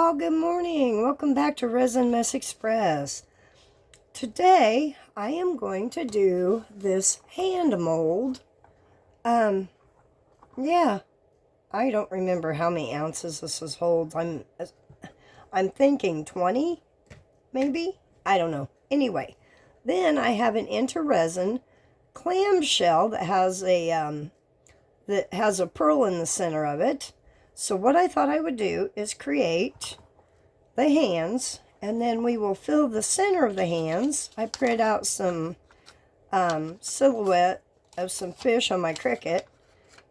all, good morning. Welcome back to Resin Mess Express. Today, I am going to do this hand mold. Yeah, I don't remember how many ounces this holds. I'm thinking 20, maybe? I don't know. Anyway, then I have an inter-resin clamshell that has a pearl in the center of it. So what I thought I would do is create the hands, and then we will fill the center of the hands. I printed out some silhouette of some fish on my Cricut,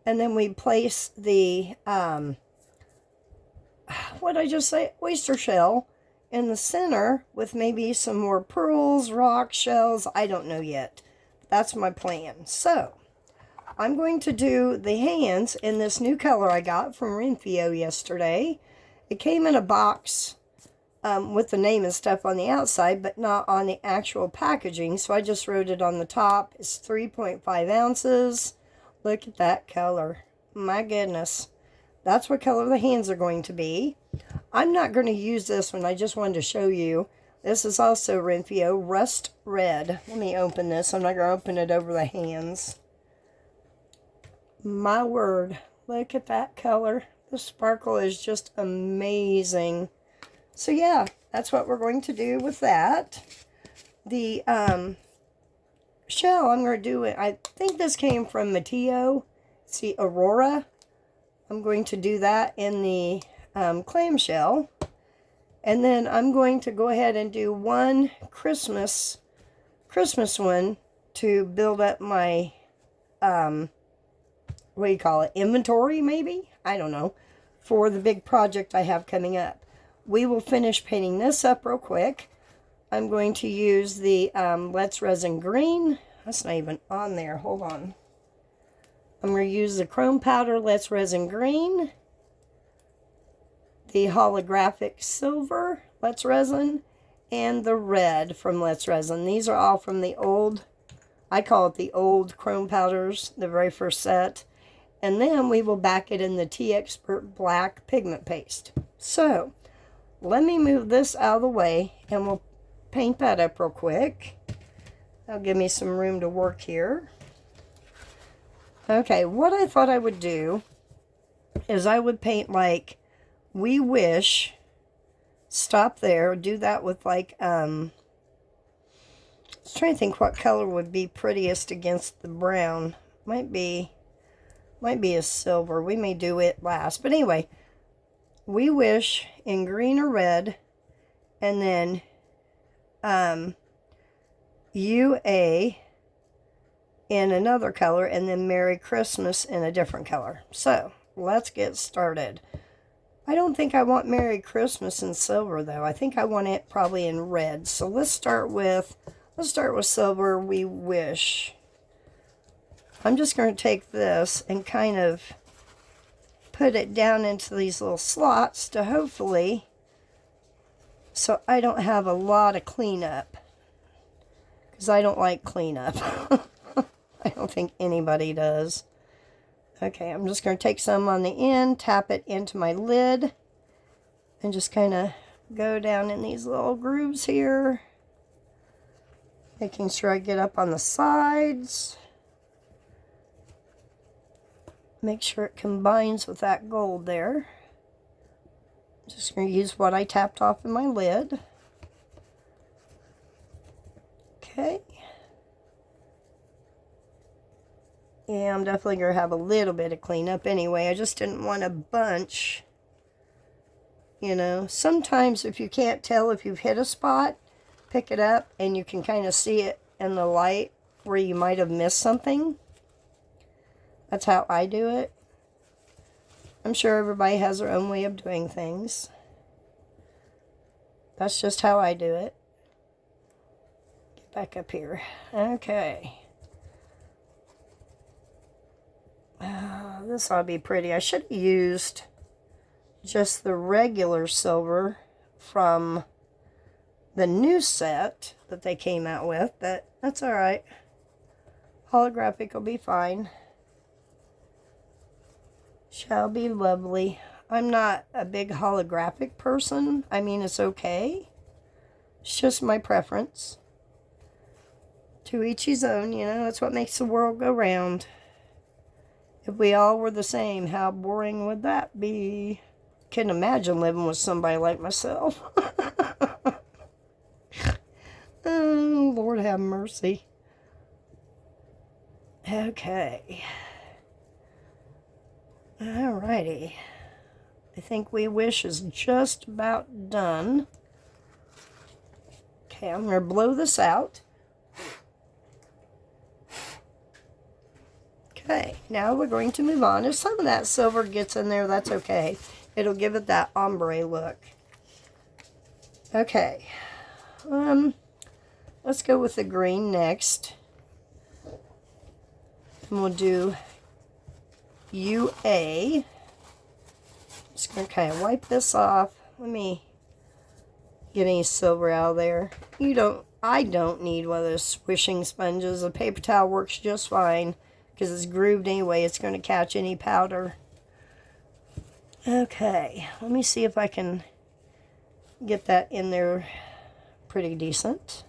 and then we place the, what did I just say? Oyster shell in the center with maybe some more pearls, rock shells. I don't know yet. That's my plan. So I'm going to do the hands in this new color I got from Renfio yesterday. It came in a box with the name and stuff on the outside, but not on the actual packaging, so I just wrote it on the top. It's 3.5 ounces. Look at that color. My goodness. That's what color the hands are going to be. I'm not going to use this one. I just wanted to show you. This is also Renfio Rust Red. Let me open this. I'm not going to open it over the hands. My word, look at that color. The sparkle is just amazing. So yeah, that's what we're going to do with that. The shell, I'm going to do it. I think this came from Mateo. See, Aurora. I'm going to do that in the clamshell. And then I'm going to go ahead and do one Christmas one to build up my what do you call it, inventory maybe? I don't know, for the big project I have coming up. We will finish painting this up real quick. I'm going to use the Let's Resin Green. That's not even on there. Hold on. I'm going to use the Chrome Powder Let's Resin Green, the Holographic Silver Let's Resin, and the Red from Let's Resin. These are all from the old, I call it the old Chrome Powders, the very first set. And then we will back it in the T-Expert Black Pigment Paste. So, let me move this out of the way, and we'll paint that up real quick. That'll give me some room to work here. Okay, what I thought I would do is I would paint like We Wish. Stop there. Do that with like, I was trying to think what color would be prettiest against the brown. Might be a silver. We may do it last. But anyway, We Wish in green or red. And then UA in another color. And then Merry Christmas in a different color. So, let's get started. I don't think I want Merry Christmas in silver, though. I think I want it probably in red. So, let's start with silver, We Wish. I'm just going to take this and kind of put it down into these little slots to hopefully, so I don't have a lot of cleanup, because I don't like cleanup. I don't think anybody does. Okay, I'm just going to take some on the end, tap it into my lid, and just kind of go down in these little grooves here, making sure I get up on the sides. Make sure it combines with that gold there. Just going to use what I tapped off in my lid. Okay. Yeah, I'm definitely going to have a little bit of cleanup anyway. I just didn't want a bunch. You know, sometimes if you can't tell if you've hit a spot, pick it up and you can kind of see it in the light where you might have missed something. That's how I do it. I'm sure everybody has their own way of doing things. That's just how I do it. Get back up here. Okay. This ought to be pretty. I should have used just the regular silver from the new set that they came out with, but that's alright. Holographic will be fine. Shall be lovely. I'm not a big holographic person. I mean, it's okay. It's just my preference. To each his own, you know, that's what makes the world go round. If we all were the same, how boring would that be? Couldn't imagine living with somebody like myself. Oh, Lord have mercy. Okay. Alrighty. I think We Wish is just about done. Okay, I'm going to blow this out. Okay, now we're going to move on. If some of that silver gets in there, that's okay. It'll give it that ombre look. Okay. Let's go with the green next. And we'll do UA. Just going to kind of wipe this off. Let me get any silver out of there. I don't need one of those swishing sponges. A paper towel works just fine because it's grooved anyway. It's going to catch any powder. Okay, let me see if I can get that in there pretty decent.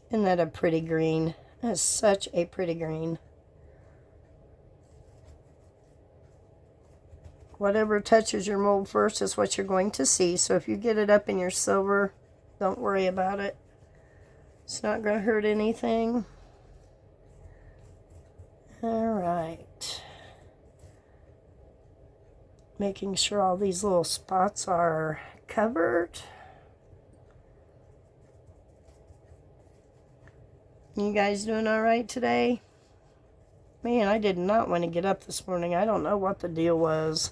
Isn't that a pretty green? That is such a pretty green. Whatever touches your mold first is what you're going to see. So if you get it up in your silver, don't worry about it. It's not going to hurt anything. All right. Making sure all these little spots are covered. You guys doing all right today? Man, I did not want to get up this morning. I don't know what the deal was.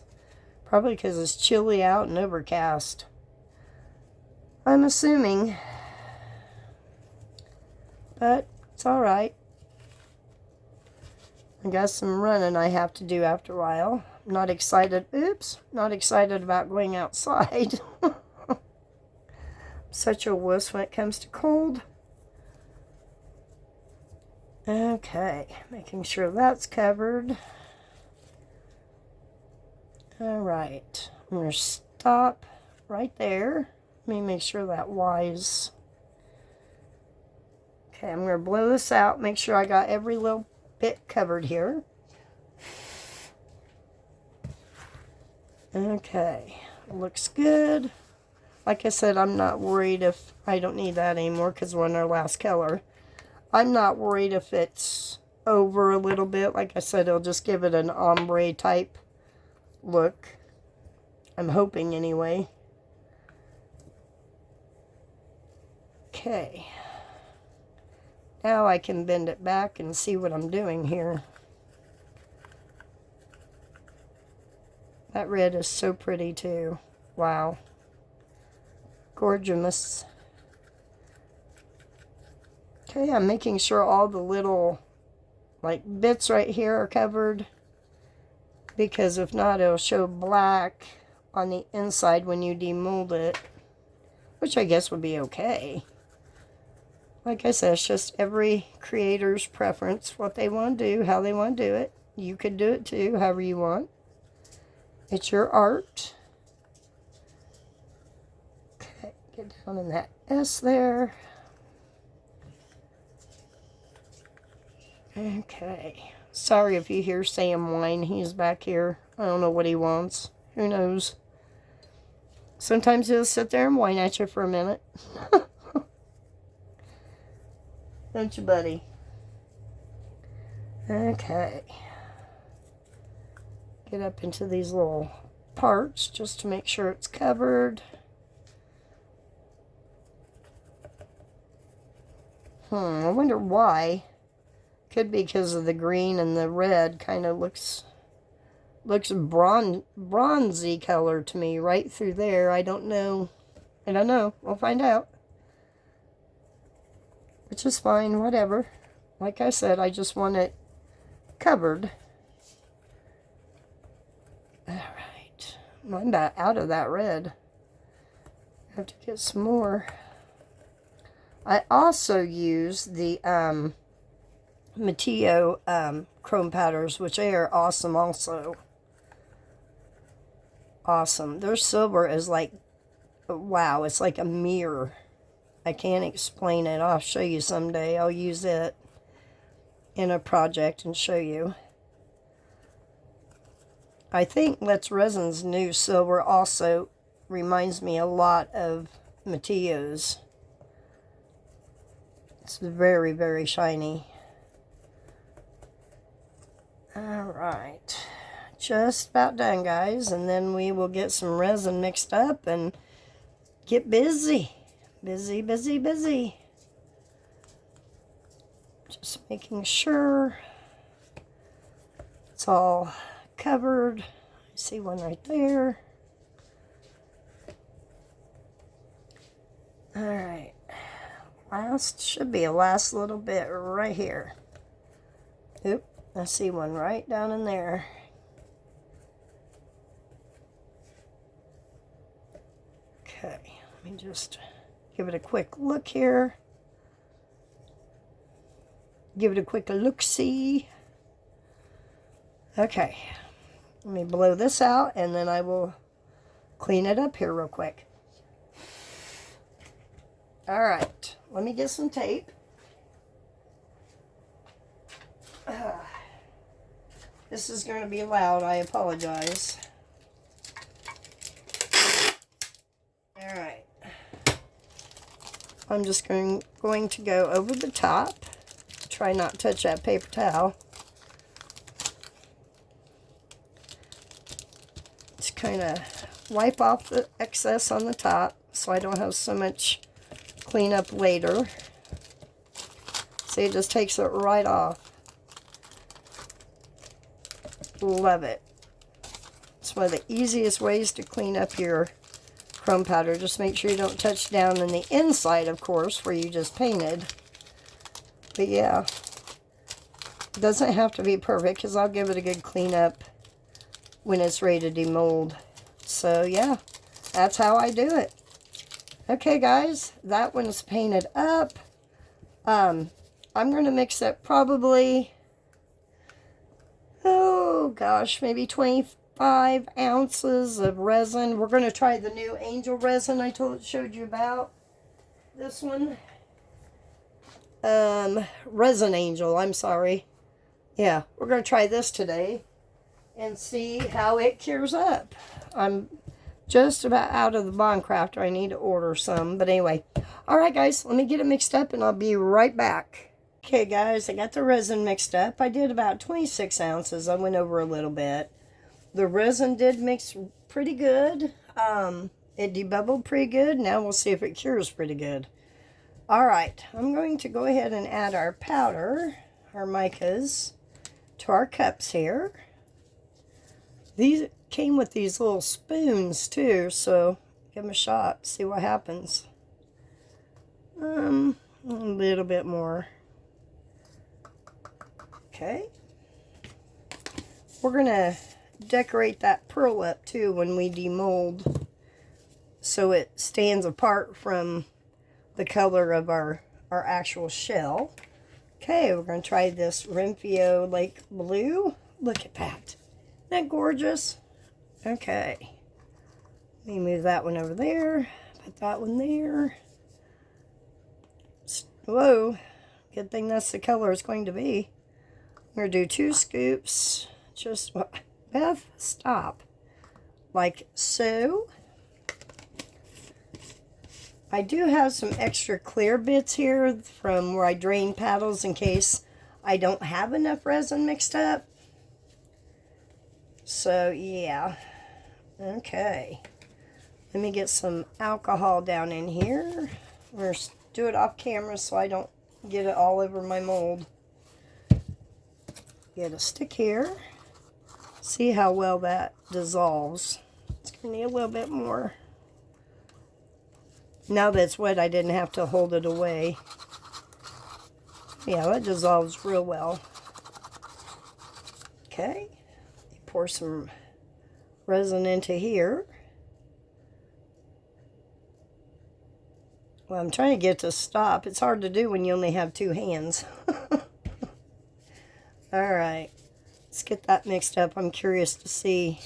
Probably because it's chilly out and overcast. I'm assuming. But it's all right. I got some running I have to do after a while. Not excited. Oops. Not excited about going outside. Such a wuss when it comes to cold. Okay. Making sure that's covered. Alright. I'm going to stop right there. Let me make sure that Y is... Okay, I'm going to blow this out. Make sure I got every little bit covered here. Okay, looks good. Like I said, I'm not worried if I don't need that anymore because we're in our last color. I'm not worried if it's over a little bit. Like I said, it'll just give it an ombre type look. I'm hoping anyway. Okay. Now I can bend it back and see what I'm doing here. That red is so pretty too. Wow. Gorgeous. Okay, I'm making sure all the little like bits right here are covered. Because if not, it'll show black on the inside when you demold it. Which I guess would be okay. Like I said, it's just every creator's preference. What they want to do, how they want to do it. You could do it too, however you want. It's your art. Okay, get down in that S there. Okay. Sorry if you hear Sam whine. He's back here. I don't know what he wants. Who knows? Sometimes he'll sit there and whine at you for a minute. Don't you, buddy? Okay. Get up into these little parts just to make sure it's covered. I wonder why. Could be because of the green and the red kind of looks bronzy color to me right through there. I don't know. We'll find out. Which is fine, whatever. Like I said, I just want it covered. Alright. I'm about out of that red. I have to get some more. I also use the Mateo chrome powders, which they are awesome also. awesome. Their silver is like, wow, it's like a mirror. I can't explain it. I'll show you someday. I'll use it in a project and show you. I think Let's Resin's new silver also reminds me a lot of Matteo's. It's very, very shiny. Alright. Just about done, guys. And then we will get some resin mixed up and get busy. Busy, busy, busy. Just making sure it's all covered. I see one right there. Alright. Should be a last little bit right here. Oop, I see one right down in there. Okay, let me just give it a quick look here. Give it a quick look-see. Okay, let me blow this out and then I will clean it up here real quick. Alright, let me get some tape. This is going to be loud, I apologize. Alright. I'm just going to go over the top. Try not to touch that paper towel. Just kind of wipe off the excess on the top so I don't have so much cleanup later. See, it just takes it right off. Love it. It's one of the easiest ways to clean up your chrome powder. Just make sure you don't touch down in the inside, of course, where you just painted. But yeah, it doesn't have to be perfect because I'll give it a good cleanup when it's ready to demold. So yeah, that's how I do it. Okay, guys, that one's painted up. I'm going to mix up probably, oh gosh, maybe 25 ounces of resin. We're going to try the new angel resin I showed you about. This one. Resin Angel, I'm sorry. Yeah, we're going to try this today and see how it cures up. I'm just about out of the bond crafter. I need to order some, but anyway. Alright guys, let me get it mixed up and I'll be right back. Okay guys, I got the resin mixed up. I did about 26 ounces. I went over a little bit. The resin did mix pretty good. It debubbled pretty good. Now we'll see if it cures pretty good. Alright, I'm going to go ahead and add our powder, our micas, to our cups here. These came with these little spoons too, so give them a shot, see what happens. A little bit more. Okay. We're going to decorate that pearl up too when we demold, so it stands apart from the color of our actual shell. Okay, we're going to try this Renfio Lake Blue. Look at that. Isn't that gorgeous? Okay. Let me move that one over there. Put that one there. Whoa. Good thing that's the color it's going to be. We're going to do 2 scoops. Just, Beth, stop. Like so. I do have some extra clear bits here from where I drain paddles in case I don't have enough resin mixed up. So, yeah. Okay. Let me get some alcohol down in here. We're going to do it off camera so I don't get it all over my mold. Get a stick here. See how well that dissolves. It's going to need a little bit more. Now that it's wet, I didn't have to hold it away. Yeah, that dissolves real well. Okay. Pour some resin into here. Well, I'm trying to get to stop. It's hard to do when you only have 2 hands. Alright. Let's get that mixed up. I'm curious to see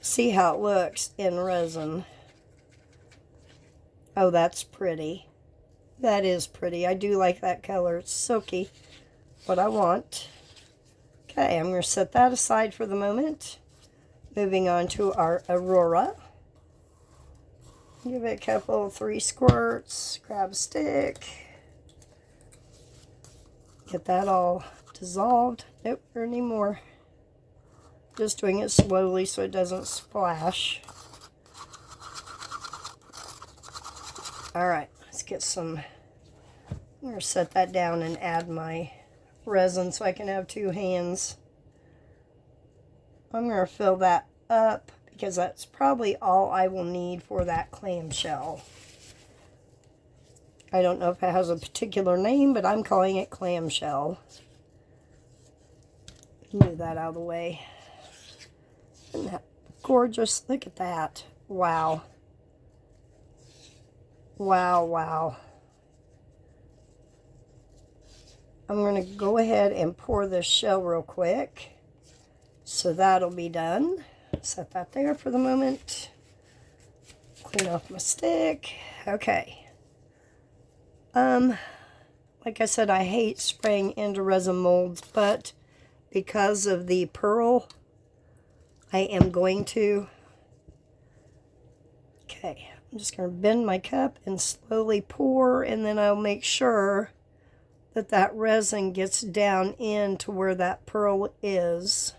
see how it looks in resin. Oh, that's pretty. That is pretty. I do like that color. It's silky. What I want. Okay, I'm going to set that aside for the moment. Moving on to our Aurora. Give it a couple, 3 squirts. Grab a stick. Get that all dissolved. Nope, or any more. Just doing it slowly so it doesn't splash. Alright, let's get some. I'm going to set that down and add my resin so I can have 2 hands. I'm going to fill that up because that's probably all I will need for that clamshell. I don't know if it has a particular name, but I'm calling it clamshell. Move that out of the way. Isn't that gorgeous? Look at that. Wow. Wow, wow. I'm going to go ahead and pour this shell real quick. So that'll be done. Set that there for the moment. Clean off my stick. Okay. Like I said, I hate spraying into resin molds, but because of the pearl, I am going to. Okay, I'm just going to bend my cup and slowly pour, and then I'll make sure that that resin gets down into where that pearl is.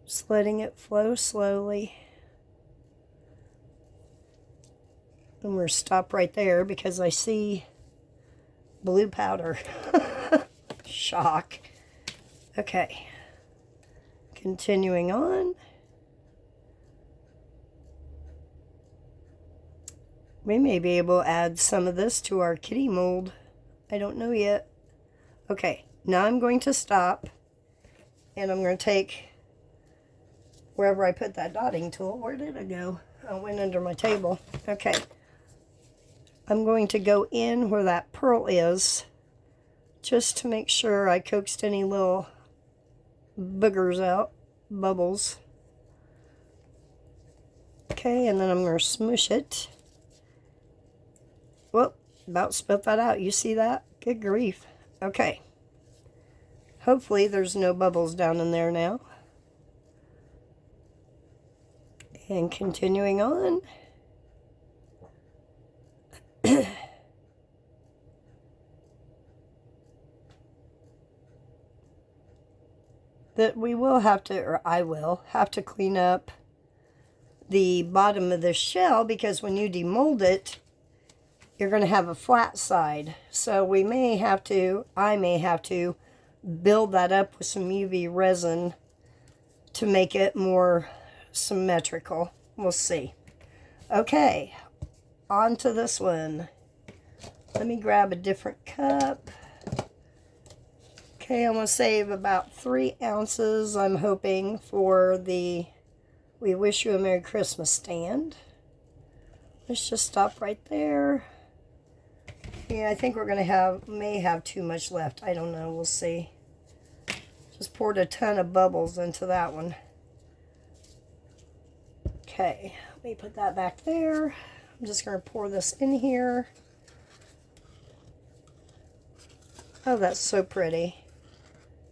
Just letting it flow slowly. I'm going to stop right there because I see blue powder. Shock. Okay. Continuing on. We may be able to add some of this to our kitty mold. I don't know yet. Okay. Now I'm going to stop. And I'm going to take wherever I put that dotting tool. Where did it go? Oh, it went under my table. Okay. I'm going to go in where that pearl is just to make sure I coaxed any little boogers out, bubbles. Okay, and then I'm going to smoosh it. Whoop, about spit that out. You see that? Good grief. Okay. Hopefully there's no bubbles down in there now. And continuing on. That we will have to, or I will, have to clean up the bottom of the shell because when you demold it, you're going to have a flat side. So we may have to, I may have to build that up with some UV resin to make it more symmetrical. We'll see. Okay, on to this one. Let me grab a different cup. Okay, I'm going to save about 3 ounces, I'm hoping, for the We Wish You a Merry Christmas stand. Let's just stop right there. Yeah, I think we're going to may have too much left. I don't know. We'll see. Just poured a ton of bubbles into that one. Okay, let me put that back there. I'm just going to pour this in here. Oh, that's so pretty.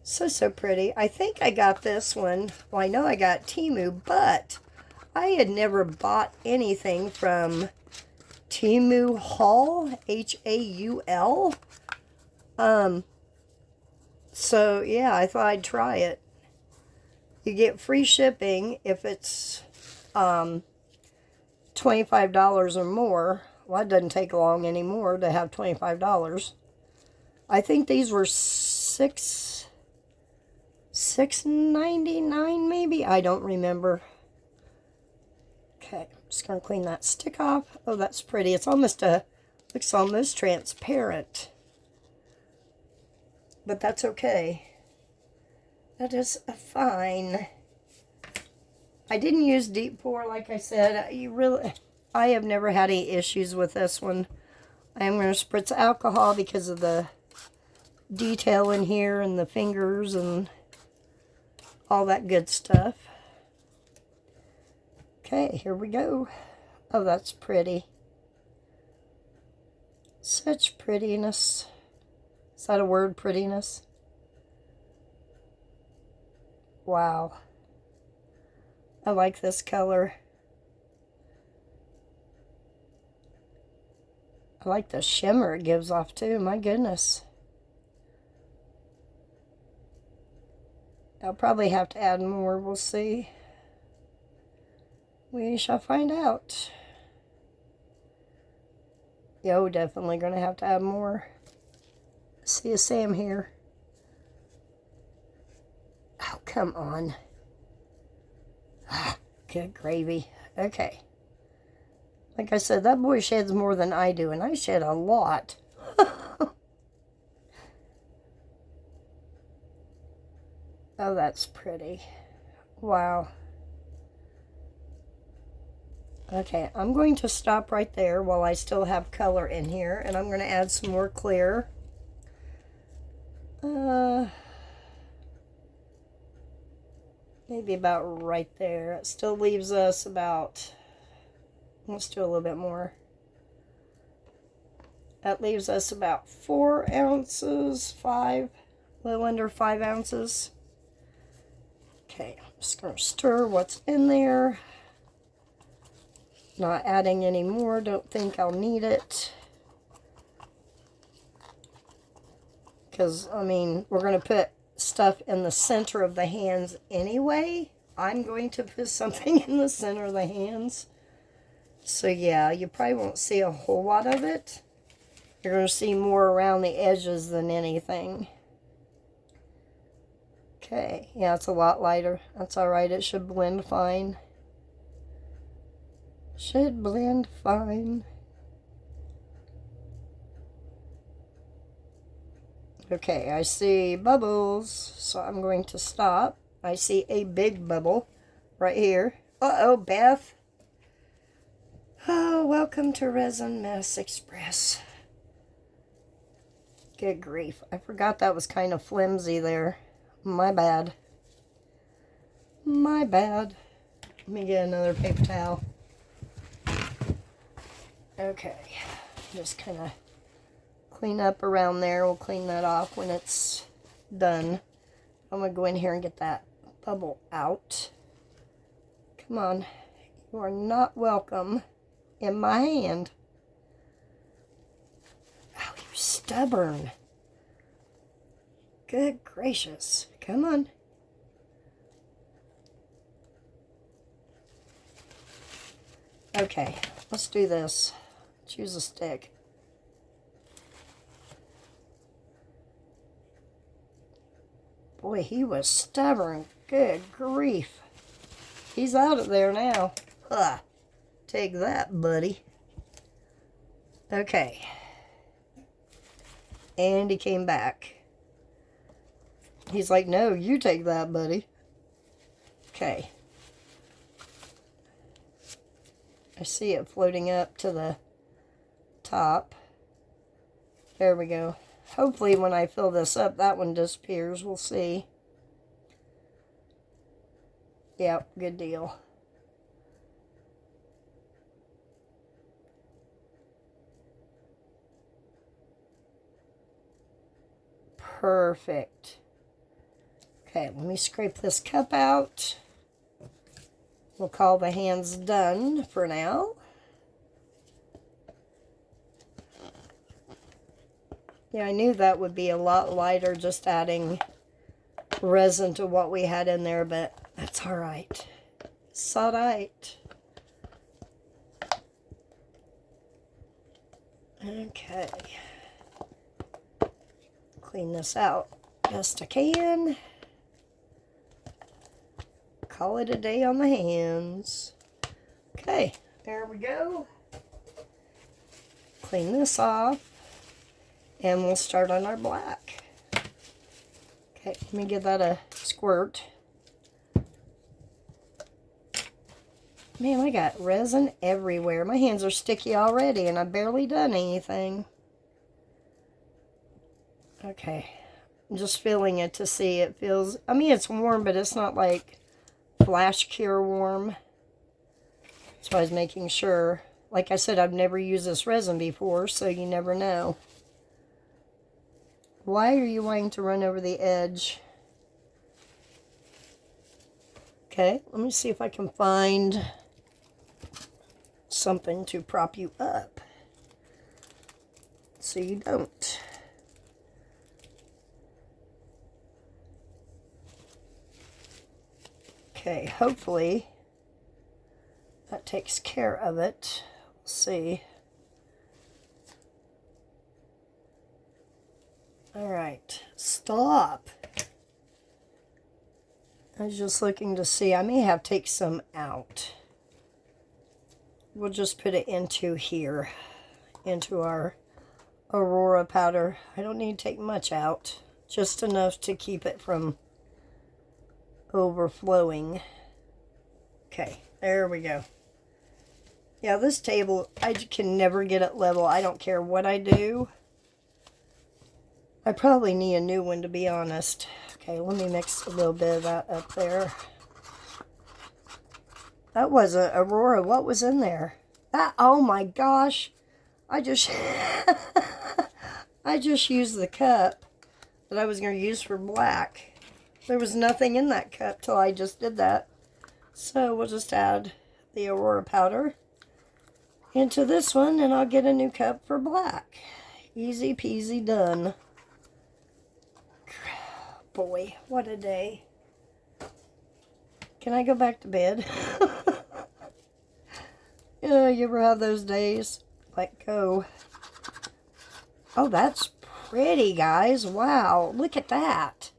So pretty. I think I got this one. Well, I know I got Temu, but I had never bought anything from Temu Haul, H-A-U-L. So, yeah, I thought I'd try it. You get free shipping if it's $25 or more. Well, it doesn't take long anymore to have $25. I think these were $6.99 maybe. I don't remember. Okay, I'm just going to clean that stick off. Oh, that's pretty. It's almost looks almost transparent. But that's okay. That is fine. I didn't use deep pour, like I said. I have never had any issues with this one. I am going to spritz alcohol because of the detail in here and the fingers and all that good stuff. Okay, here we go. Oh, that's pretty. Such prettiness. Is that a word, prettiness? Wow. I like this color. I like the shimmer it gives off too, my goodness. I'll probably have to add more, we'll see. We shall find out. Yo, definitely gonna have to add more. See a Sam here. Oh, come on. Good gravy. Okay. Like I said, that boy sheds more than I do, and I shed a lot. Oh, that's pretty. Wow. Okay, I'm going to stop right there while I still have color in here, and I'm going to add some more clear. Maybe about right there. It still leaves us about, let's do a little bit more. That leaves us about 4 ounces, 5, a little under 5 ounces. Okay, I'm just going to stir what's in there. Not adding any more, don't think I'll need it. Because, I mean, we're going to put stuff in the center of the hands anyway. I'm going to put something in the center of the hands. So yeah, you probably won't see a whole lot of it. You're going to see more around the edges than anything. Okay, yeah, it's a lot lighter. That's alright, it should blend fine. Should blend fine. Okay, I see bubbles, so I'm going to stop. I see a big bubble right here. Uh-oh, Beth. Oh, welcome to Resin Mess Express. Good grief. I forgot that was kind of flimsy there. My bad. My bad. Let me get another paper towel. Okay. Just kind of clean up around there. We'll clean that off when it's done. I'm going to go in here and get that bubble out. Come on. You are not welcome in my hand. Oh, you're stubborn. Good gracious. Come on. Okay, let's do this. Choose a stick. Boy, he was stubborn. Good grief. He's out of there now. Huh. Take that, buddy. Okay. And he came back. He's like, no, you take that, buddy. Okay. I see it floating up to the top. There we go. Hopefully when I fill this up, that one disappears. We'll see. Yep, good deal. Perfect. Okay, let me scrape this cup out. We'll call the hands done for now. Yeah, I knew that would be a lot lighter just adding resin to what we had in there, but that's all right. It's all right. Okay. Clean this out best I can. Call it a day on the hands. Okay, there we go. Clean this off. And we'll start on our black. Okay, let me give that a squirt. Man, I got resin everywhere. My hands are sticky already and I've barely done anything. Okay, I'm just feeling it to see. It feels, I mean, it's warm, but it's not like flash cure warm. So I was making sure. Like I said, I've never used this resin before, so you never know. Why are you wanting to run over the edge? Okay, let me see if I can find something to prop you up so you don't. Okay, hopefully that takes care of it. We'll see. All right, stop. I was just looking to see. I may have to take some out. We'll just put it into here, into our Aurora powder. I don't need to take much out, just enough to keep it from overflowing. Okay, there we go. Yeah, this table, I can never get it level. I don't care what I do. I probably need a new one, to be honest. Okay, let me mix a little bit of that up there. That was a Aurora. What was in there? That, oh my gosh. I just I just used the cup that I was going to use for black. There was nothing in that cup till I just did that. So we'll just add the Aurora powder into this one, and I'll get a new cup for black. Easy peasy done. Boy, what a day. Can I go back to bed? Yeah, you ever have those days? Let go. Oh, that's pretty, guys. Wow, look at that.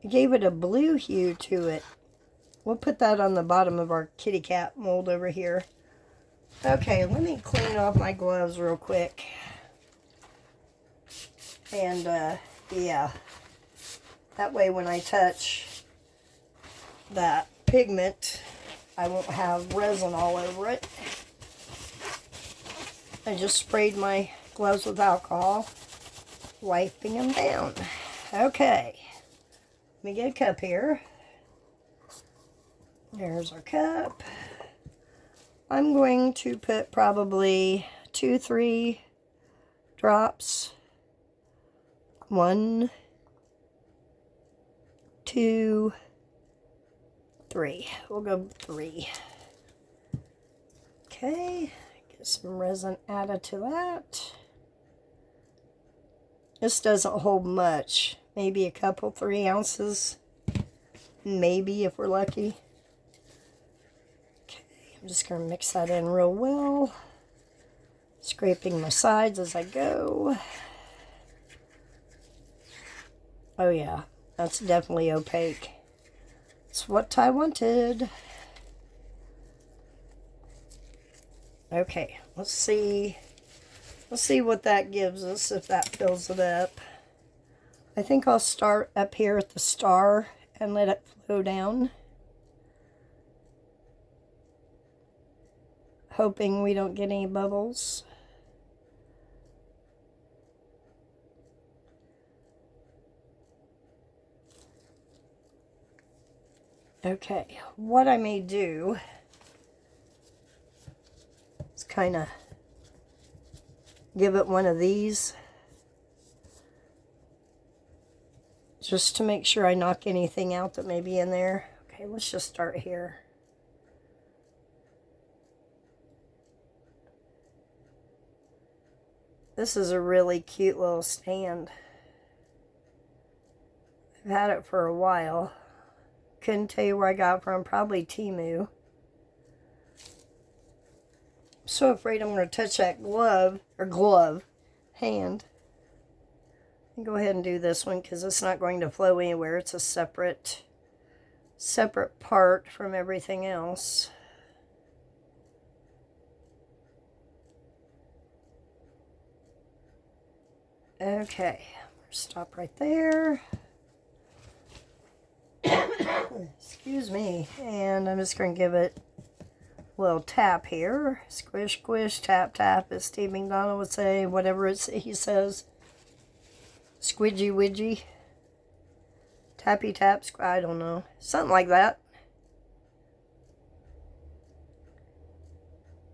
I gave it a blue hue to it. We'll put that on the bottom of our kitty cat mold over here. Okay, let me clean off my gloves real quick. And, yeah. That way when I touch that pigment, I won't have resin all over it. I just sprayed my gloves with alcohol, wiping them down. Okay, let me get a cup here. There's our cup. I'm going to put probably 2-3 drops. 1, 2, 3. We'll go 3. Okay, get some resin added to that. This doesn't hold much. Maybe a couple, 3 ounces. Maybe if we're lucky. Okay, I'm just going to mix that in real well. Scraping my sides as I go. Oh yeah, that's definitely opaque. It's what I wanted. Okay, let's see what that gives us, if that fills it up. I think I'll start up here at the star and let it flow down. Hoping we don't get any bubbles. Okay, what I may do is kind of give it one of these just to make sure I knock anything out that may be in there. Okay, let's just start here. This is a really cute little stand. I've had it for a while. Couldn't tell you where I got it from. Probably Temu. I'm so afraid I'm going to touch that hand. I'll go ahead and do this one because it's not going to flow anywhere. It's a separate part from everything else. Okay, stop right there. Excuse me. And I'm just going to give it a little tap here. Squish, squish, tap, tap, as Steve McDonald would say, whatever he says. Squidgy widgy. Tappy tap, I don't know. Something like that.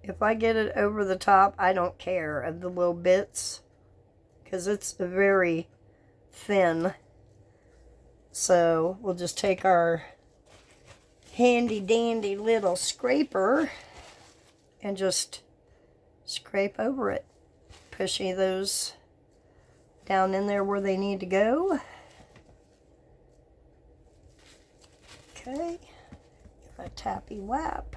If I get it over the top, I don't care of the little bits, because it's very thin. So we'll just take our handy dandy little scraper and just scrape over it. Pushing those down in there where they need to go. Okay, a tappy whap.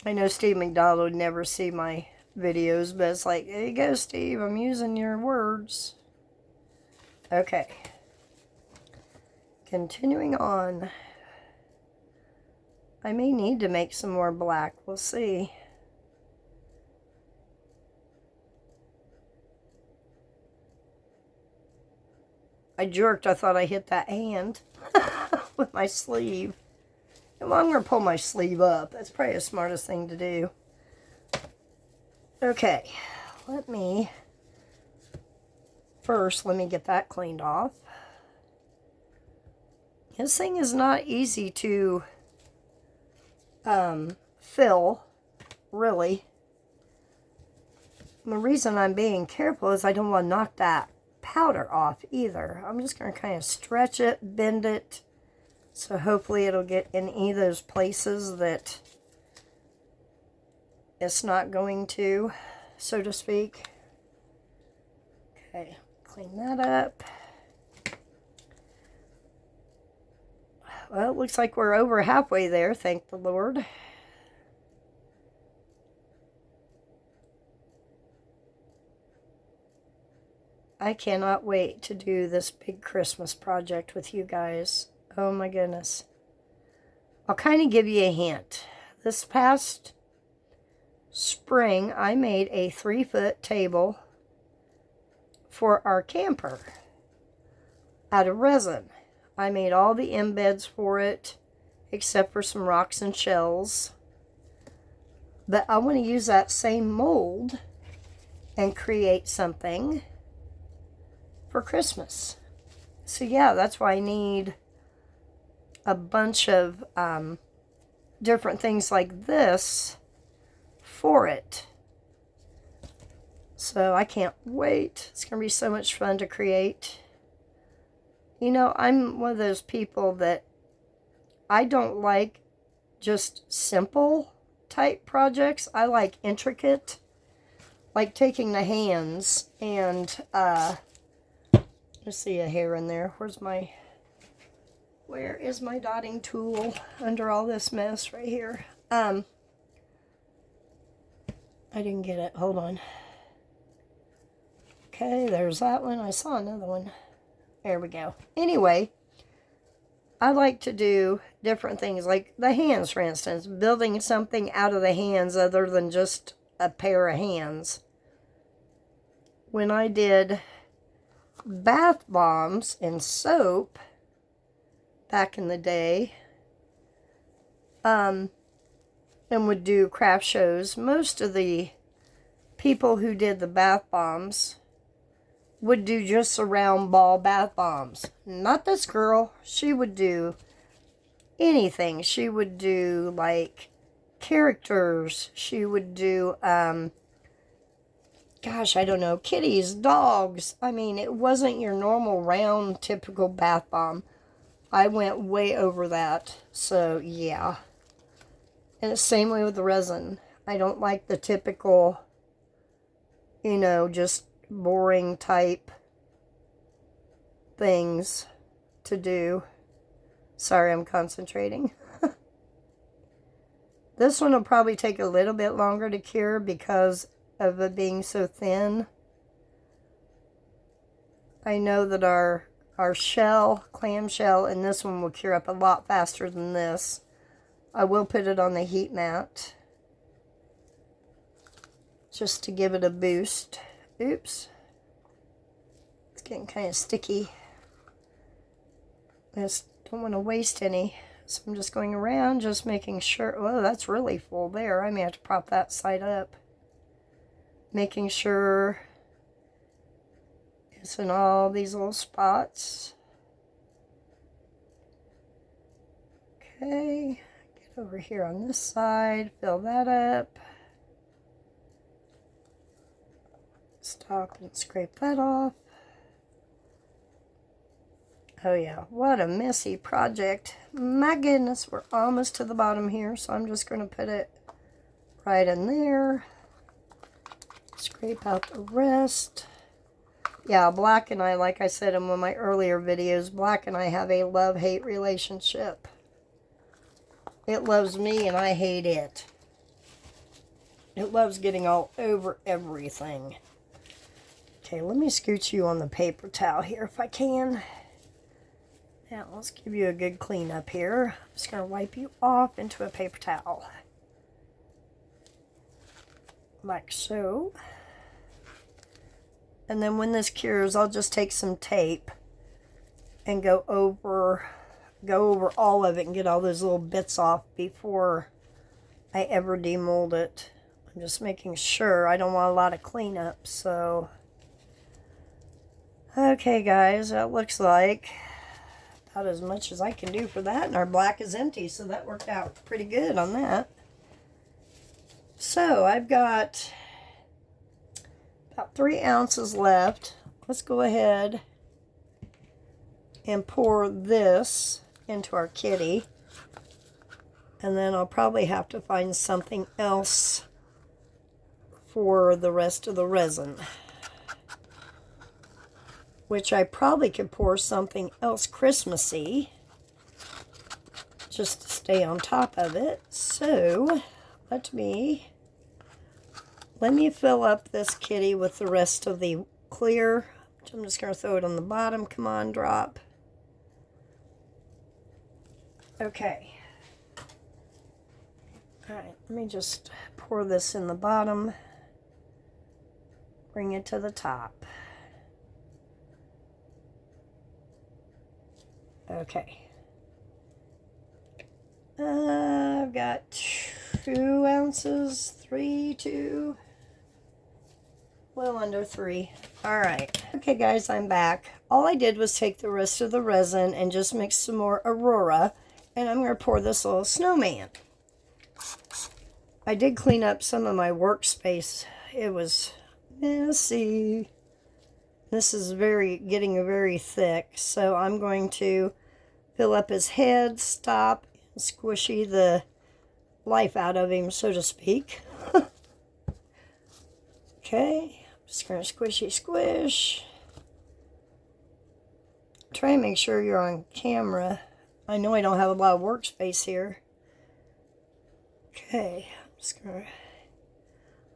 I know Steve McDonald would never see my videos, but it's like, there you go, Steve, I'm using your words. Okay. Continuing on. I may need to make some more black. We'll see. I jerked. I thought I hit that hand with my sleeve. Well, I'm going to pull my sleeve up. That's probably the smartest thing to do. Okay. Let me get that cleaned off. This thing is not easy to fill, really. And the reason I'm being careful is I don't want to knock that powder off either. I'm just going to kind of stretch it, bend it, so hopefully it'll get in any of those places that it's not going to, so to speak. Okay, clean that up. Well, it looks like we're over halfway there, thank the Lord. I cannot wait to do this big Christmas project with you guys. Oh my goodness. I'll kind of give you a hint. This past spring, I made a 3-foot table for our camper out of resin. I made all the embeds for it, except for some rocks and shells. But I want to use that same mold and create something for Christmas. So yeah, that's why I need a bunch of different things like this for it. So I can't wait. It's going to be so much fun to create. You know, I'm one of those people that I don't like just simple type projects. I like intricate, like taking the hands and let's see a hair in there. Where is my dotting tool under all this mess right here? I didn't get it. Hold on. Okay, there's that one. I saw another one. There we go. Anyway, I like to do different things, like the hands, for instance. Building something out of the hands other than just a pair of hands. When I did bath bombs and soap back in the day, and would do craft shows, most of the people who did the bath bombs would do just a round ball bath bombs. Not this girl. She would do anything. She would do like characters. She would do gosh, I don't know, kitties, dogs. I mean, it wasn't your normal round typical bath bomb. I went way over that. So yeah. And the same way with the resin. I don't like the typical, you know, just boring type things to do. Sorry, I'm concentrating. This one will probably take a little bit longer to cure because of it being so thin. I know that our shell, clam shell, and this one will cure up a lot faster than this. I will put it on the heat mat just to give it a boost. Oops. It's getting kind of sticky. I just don't want to waste any. So I'm just going around, just making sure. Whoa, that's really full there. I may have to prop that side up. Making sure missing all these little spots. Okay, get over here on this side, fill that up. Stop and scrape that off. Oh yeah, what a messy project. My goodness, we're almost to the bottom here, so I'm just going to put it right in there. Scrape out the rest. Yeah, Black and I, like I said in one of my earlier videos, Black and I have a love-hate relationship. It loves me and I hate it. It loves getting all over everything. Okay, let me scoot you on the paper towel here if I can. Now, let's give you a good clean up here. I'm just going to wipe you off into a paper towel. Like so. And then when this cures, I'll just take some tape and go over all of it and get all those little bits off before I ever demold it. I'm just making sure. I don't want a lot of cleanup, so. Okay, guys, that looks like about as much as I can do for that, and our Black is empty, so that worked out pretty good on that. So I've got about 3 ounces left. Let's go ahead and pour this into our kitty, and then I'll probably have to find something else for the rest of the resin, which I probably could pour something else Christmassy just to stay on top of it. So let me fill up this kitty with the rest of the clear. I'm just going to throw it on the bottom. Come on, drop. Okay. All right, let me just pour this in the bottom. Bring it to the top. Okay. I've got 2 ounces, 2, well under 3. All right. Okay, guys, I'm back. All I did was take the rest of the resin and just mix some more Aurora, and I'm going to pour this little snowman. I did clean up some of my workspace. It was messy. This is getting very thick, so I'm going to fill up his head, stop, and squishy the life out of him, so to speak. Okay, I'm just going to squishy squish. Try and make sure you're on camera. I know I don't have a lot of workspace here. Okay, I'm just going to...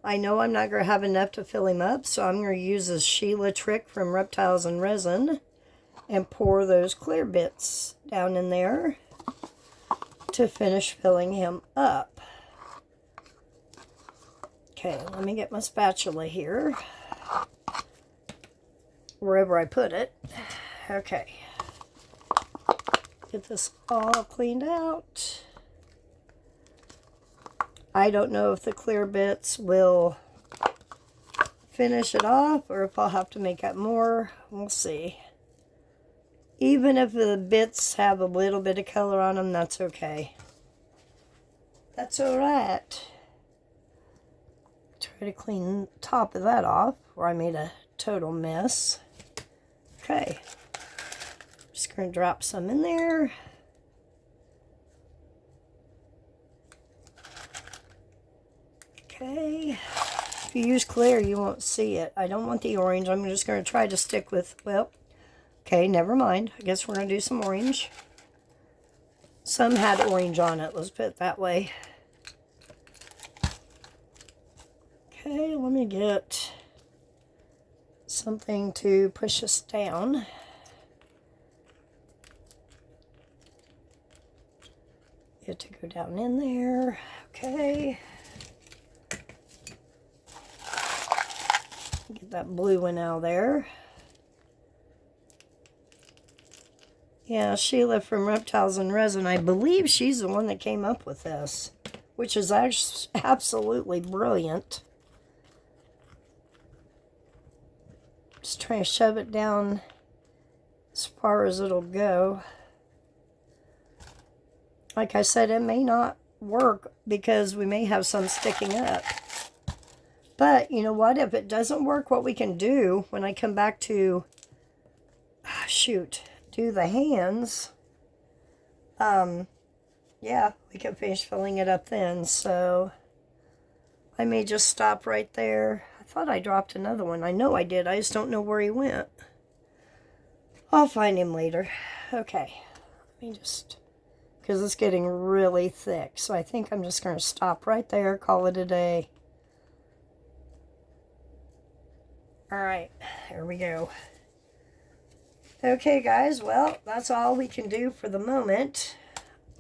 I know I'm not going to have enough to fill him up, so I'm going to use this Sheila trick from Reptiles and Resin and pour those clear bits down in there to finish filling him up. Okay, let me get my spatula here, wherever I put it. Okay, get this all cleaned out. I don't know if the clear bits will finish it off or if I'll have to make up more. We'll see. Even if the bits have a little bit of color on them, that's okay. That's alright. Try to clean the top of that off where I made a total mess. Okay. Just going to drop some in there. Okay, if you use clear, you won't see it. I don't want the orange. I'm just going to try to stick with, well, okay, never mind. I guess we're going to do some orange. Some had orange on it, let's put it that way. Okay, let me get something to push us down. Get to go down in there. Okay. Get that blue one out of there. Yeah, Sheila from Reptiles and Resin, I believe she's the one that came up with this, which is actually absolutely brilliant. Just trying to shove it down as far as it'll go. Like I said, it may not work because we may have some sticking up. But you know what? If it doesn't work, what we can do when I come back to, do the hands, yeah, we can finish filling it up then. So I may just stop right there. I thought I dropped another one. I know I did. I just don't know where he went. I'll find him later. Okay. Let me just, because it's getting really thick. So I think I'm just going to stop right there, call it a day. All right, there we go. Okay, guys, well, that's all we can do for the moment.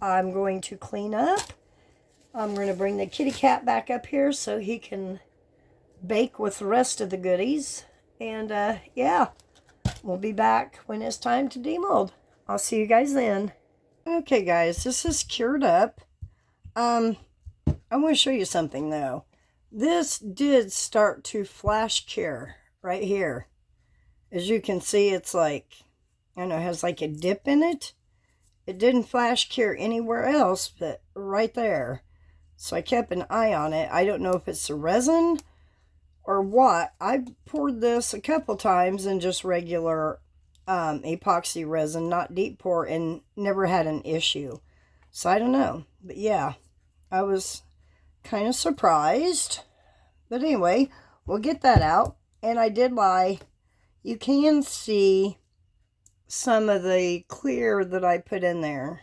I'm going to clean up. I'm going to bring the kitty cat back up here so he can bake with the rest of the goodies. And, yeah, we'll be back when it's time to demold. I'll see you guys then. Okay, guys, this is cured up. I want to show you something, though. This did start to flash cure right here. As you can see, it's like, I don't know, it has like a dip in it. It didn't flash cure anywhere else, but right there. So I kept an eye on it. I don't know if it's the resin or what. I poured this a couple times in just regular epoxy resin, not deep pour, and never had an issue. So I don't know. But yeah, I was kind of surprised. But anyway, we'll get that out. And I did lie. You can see some of the clear that I put in there.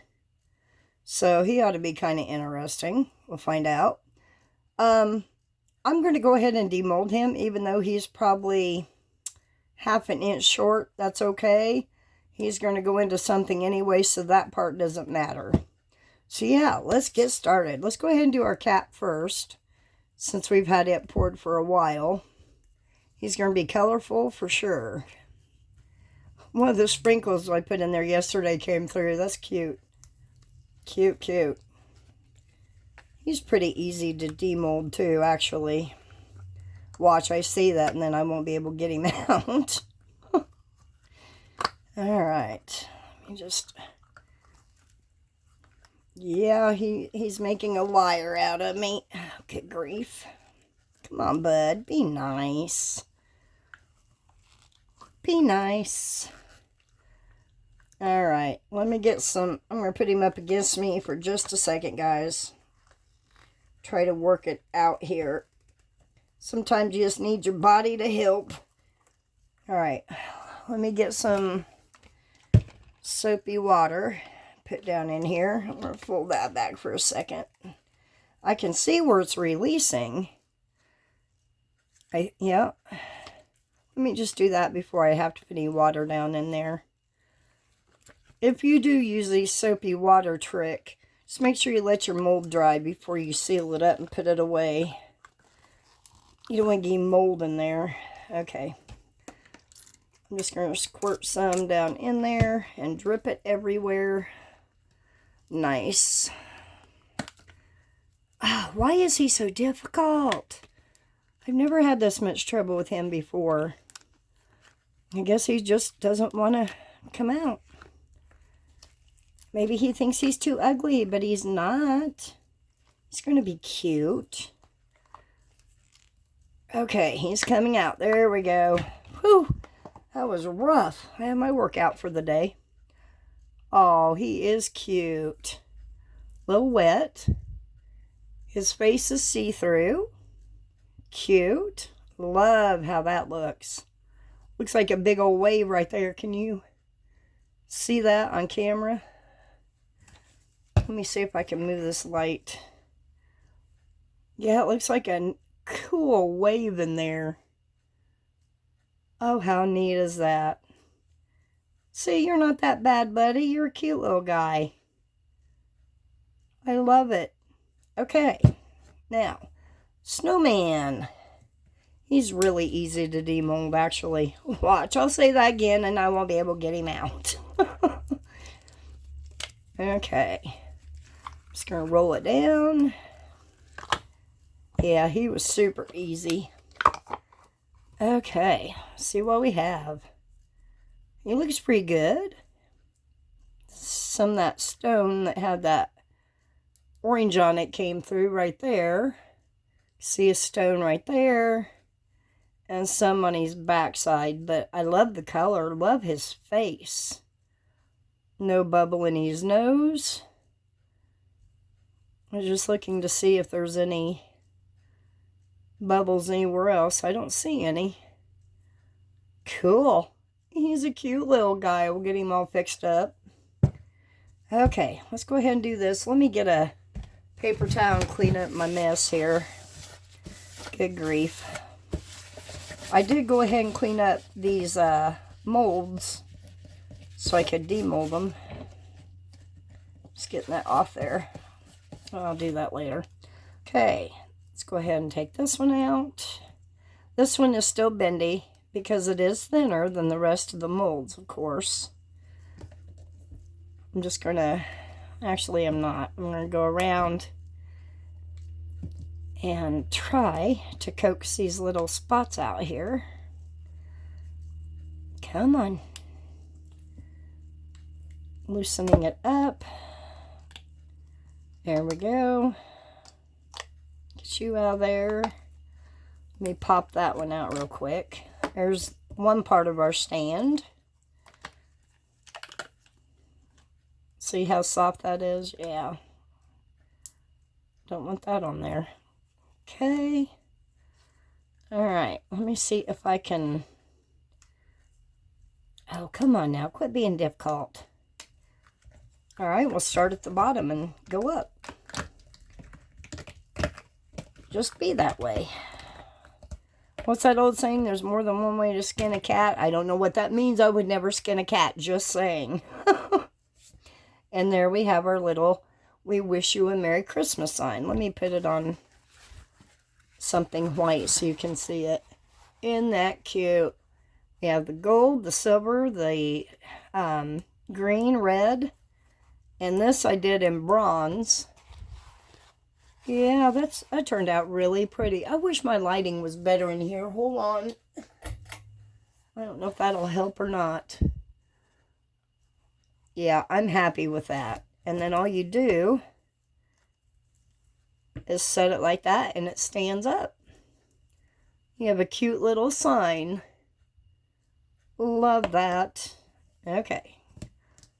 So he ought to be kind of interesting. We'll find out. I'm going to go ahead and demold him, even though he's probably half an inch short. That's okay. He's going to go into something anyway, so that part doesn't matter. So yeah, let's get started. Let's go ahead and do our cat first, since we've had it poured for a while. He's going to be colorful for sure. One of the sprinkles I put in there yesterday came through. That's cute. Cute, cute. He's pretty easy to demold too, actually. Watch, I see that, and then I won't be able to get him out. Alright. Let me just... Yeah, he's making a liar out of me. Oh, good grief. Come on, bud. Be nice. Be nice. Alright, let me get some... I'm going to put him up against me for just a second, guys. Try to work it out here. Sometimes you just need your body to help. Alright, let me get some soapy water. Put down in here. I'm going to fold that back for a second. I can see where it's releasing. Yeah. Let me just do that before I have to put any water down in there. If you do use the soapy water trick, just make sure you let your mold dry before you seal it up and put it away. You don't want to get mold in there. Okay. I'm just going to squirt some down in there and drip it everywhere. Nice. Why is he so difficult? I've never had this much trouble with him before. I guess he just doesn't want to come out. Maybe he thinks he's too ugly, but he's not. He's going to be cute. Okay, he's coming out. There we go. Whew, that was rough. I had my workout for the day. Oh, he is cute. A little wet. His face is see-through. Cute. Love how that looks. Looks like a big old wave right there. Can you see that on camera? Let me see if I can move this light. Yeah, it looks like a cool wave in there. Oh, how neat is that? See, you're not that bad, buddy. You're a cute little guy. I love it. Okay, now, snowman. He's really easy to demold, actually. Watch, I'll say that again, and I won't be able to get him out. Okay. Just going to roll it down. Yeah, he was super easy. Okay, see what we have. It looks pretty good. Some of that stone that had that orange on it came through right there. See a stone right there. And some on his backside. But I love the color. Love his face. No bubble in his nose. I was just looking to see if there's any bubbles anywhere else. I don't see any. Cool. He's a cute little guy. We'll get him all fixed up. Okay, let's go ahead and do this. Let me get a paper towel and clean up my mess here. Good grief. I did go ahead and clean up these molds so I could demold them. Just getting that off there. I'll do that later. Okay, let's go ahead and take this one out. This one is still bendy because it is thinner than the rest of the molds, of course. I'm just gonna, actually I'm not. I'm gonna go around and try to coax these little spots out here. Come on. Loosening it up. There we go. Get you out of there. Let me pop that one out real quick. There's one part of our stand. See how soft that is? Yeah. Don't want that on there. Okay. Alright, let me see if I can... Oh, come on now. Quit being difficult. Alright, we'll start at the bottom and go up. Just be that way. What's that old saying? There's more than one way to skin a cat. I don't know what that means. I would never skin a cat. Just saying. And there we have our little "We Wish You a Merry Christmas" sign. Let me put it on something white so you can see it. Isn't that cute? We have the gold, the silver, the green, red. And this I did in bronze. Yeah, that turned out really pretty. I wish my lighting was better in here. Hold on. I don't know if that'll help or not. Yeah, I'm happy with that. And then all you do is set it like that and it stands up. You have a cute little sign. Love that. Okay.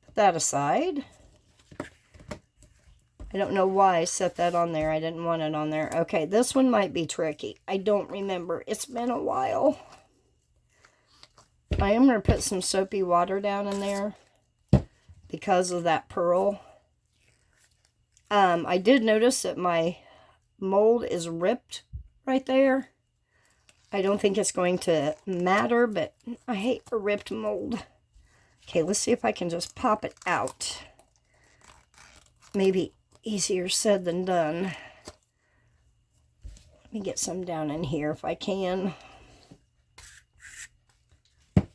Put that aside. I don't know why I set that on there. I didn't want it on there. Okay, this one might be tricky. I don't remember. It's been a while. I am going to put some soapy water down in there because of that pearl. I did notice that my mold is ripped right there. I don't think it's going to matter, but I hate a ripped mold. Okay, let's see if I can just pop it out. Maybe easier said than done. Let me get some down in here if I can.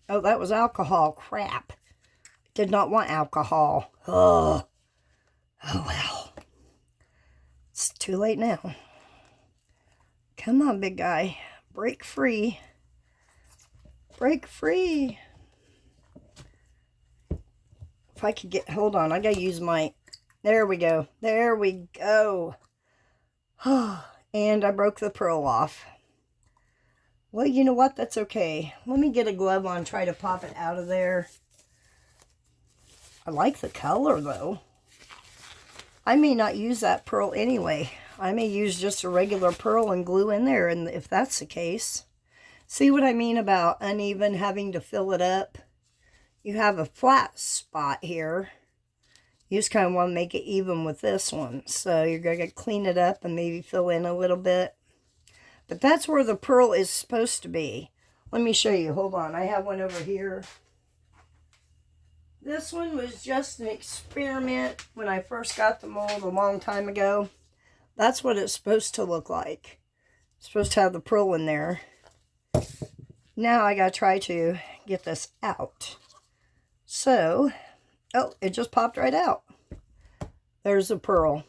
Oh, that was alcohol. Crap. Did not want alcohol. Oh well. It's too late now. Come on, big guy. Break free. Break free. If I could get... Hold on. I gotta use my... There we go. There we go. And I broke the pearl off. Well, you know what? That's okay. Let me get a glove on, try to pop it out of there. I like the color, though. I may not use that pearl anyway. I may use just a regular pearl and glue in there, and if that's the case. See what I mean about uneven, having to fill it up? You have a flat spot here. You just kind of want to make it even with this one. So you're going to clean it up and maybe fill in a little bit. But that's where the pearl is supposed to be. Let me show you. Hold on. I have one over here. This one was just an experiment when I first got the mold a long time ago. That's what it's supposed to look like. It's supposed to have the pearl in there. Now I got to try to get this out. So, oh, it just popped right out. There's the pearl.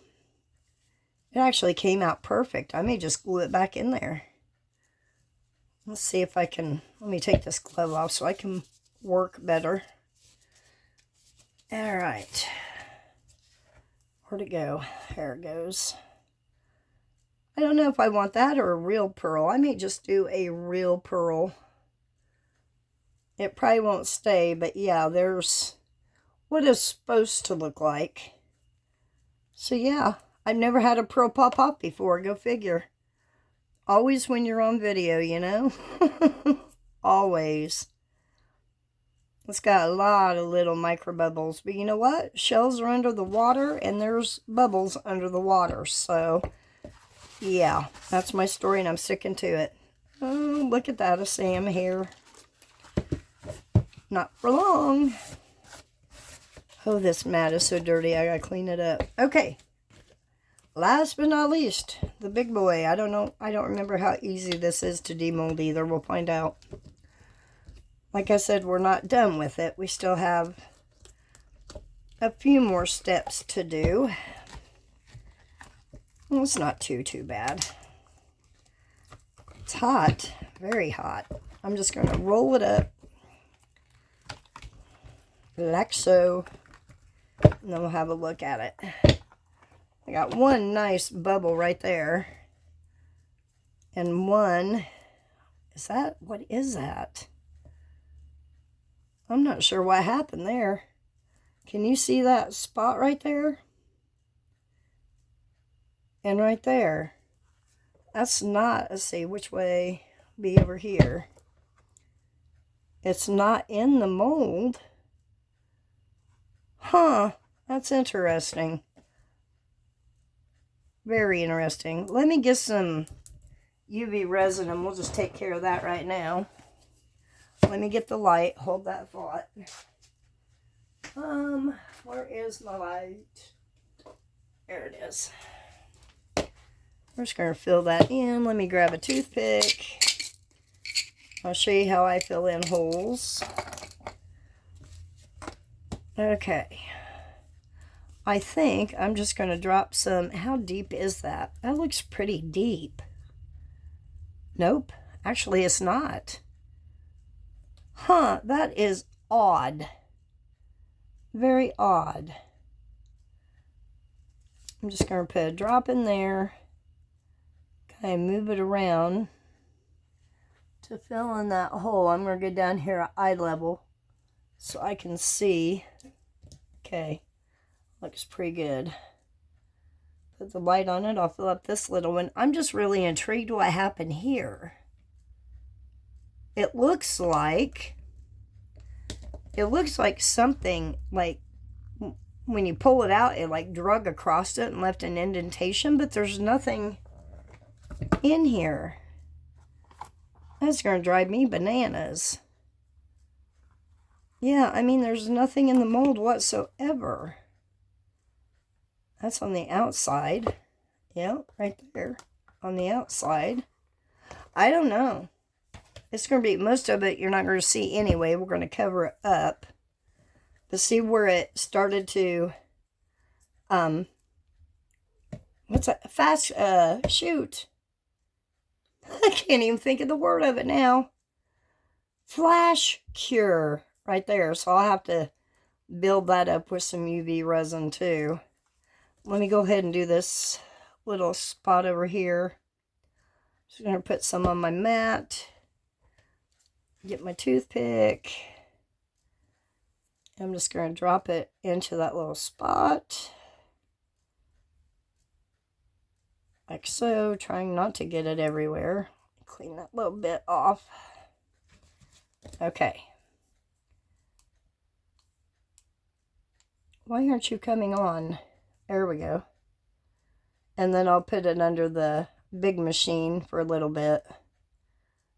It actually came out perfect. I may just glue it back in there. Let's see if I can, let me take this glove off so I can work better. All right. Where'd it go? There it goes. I don't know if I want that or a real pearl. I may just do a real pearl. It probably won't stay, but yeah, there's what it's supposed to look like. So yeah, I've never had a pearl pop off before. Go figure. Always when you're on video, you know? Always. It's got a lot of little micro bubbles. But you know what? Shells are under the water and there's bubbles under the water. So, yeah. That's my story and I'm sticking to it. Oh, look at that. A Sam here. Not for long. Oh, this mat is so dirty. I gotta clean it up. Okay. Last but not least, the big boy. I don't know. I don't remember how easy this is to demold either. We'll find out. Like I said, we're not done with it. We still have a few more steps to do. Well, it's not too bad. It's hot. Very hot. I'm just going to roll it up. Like so. And then we'll have a look at it. I got one nice bubble right there. And one... what is that? I'm not sure what happened there. Can you see that spot right there? And right there. That's not, let's see, which way be over here. It's not in the mold. Huh, that's interesting. Very interesting. Let me get some UV resin and we'll just take care of that right now. Let me get the light. Hold that thought. Where is my light? There it is. We're just going to fill that in. Let me grab a toothpick. I'll show you how I fill in holes. Okay. I think I'm just going to drop some. How deep is that? That looks pretty deep. Nope. Actually, it's not. Huh, that is odd. Very odd. I'm just going to put a drop in there. Kind of move it around to fill in that hole. I'm going to go down here at eye level so I can see. Okay, looks pretty good. Put the light on it. I'll fill up this little one. I'm just really intrigued what happened here. It looks like something, like when you pull it out, it like drug across it and left an indentation, but there's nothing in here. That's going to drive me bananas. Yeah, I mean, there's nothing in the mold whatsoever. That's on the outside. Yeah, right there on the outside. I don't know. It's going to be, most of it you're not going to see anyway. We're going to cover it up. But see where it started to, what's that? Shoot. I can't even think of the word of it now. Flash cure right there. So I'll have to build that up with some UV resin too. Let me go ahead and do this little spot over here. Just going to put some on my mat. Get my toothpick. I'm just going to drop it into that little spot. Like so, trying not to get it everywhere. Clean that little bit off. Okay. Why aren't you coming on? There we go. And then I'll put it under the big machine for a little bit,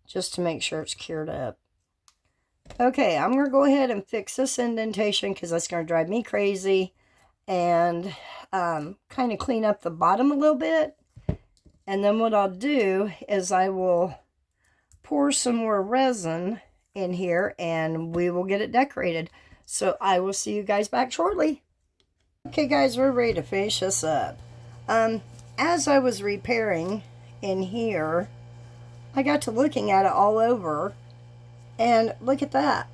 just to make sure it's cured up. Okay, I'm going to go ahead and fix this indentation because that's going to drive me crazy. And kind of clean up the bottom a little bit. And then what I'll do is I will pour some more resin in here and we will get it decorated. So I will see you guys back shortly. Okay guys, we're ready to finish this up. As I was repairing in here, I got to looking at it all over, and look at that.